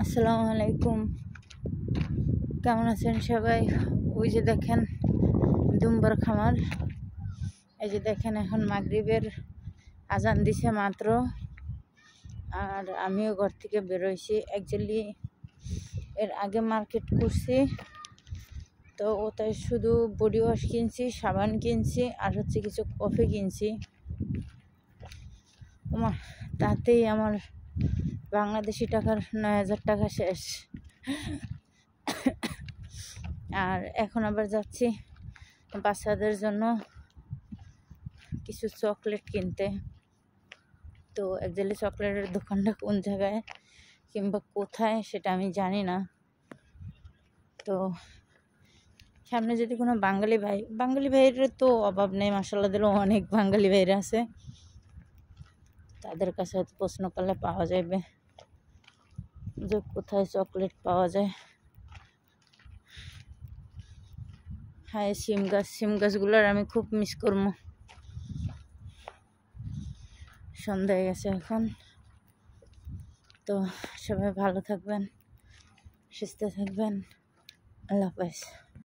আসসালামু আলাইকুম, কেমন আছেন সবাই? ওই যে দেখেন দুম্বার খামার, এই যে দেখেন এখন মাগরিবের আজান দিছে মাত্র, আর আমিও ঘর থেকে বেরোইছি। অ্যাকচুয়ালি এর আগে মার্কেট করছি, তো ওটাই শুধু বডি ওয়াশ কিনছি, সাবান কিনছি, আর হচ্ছে কিছু কফি কিনছি। তাতেই আমার বাংলাদেশি টাকার 9,000 টাকা শেষ। আর এখন আবার যাচ্ছি বাচ্চাদের জন্য কিছু চকলেট কিনতে। তো অ্যাকচুয়ালি চকলেটের দোকানটা কোন জায়গায় কিংবা কোথায় সেটা আমি জানি না। তো সামনে যদি কোনো বাঙালি ভাইয়ের তো অভাব নেই, মাশাআল্লাহ অনেক বাঙালি ভাইরা আছে, তাদের কাছে হয়তো প্রশ্ন করলে পাওয়া যাবে যে কোথায় চকলেট পাওয়া যায়। হ্যাঁ, সিম গাছগুলোর আমি খুব মিস করবো। সন্ধ্যা হয়ে গেছে এখন। তো সবাই ভালো থাকবেন, সুস্থ থাকবেন। আল্লাহ হাফেজ।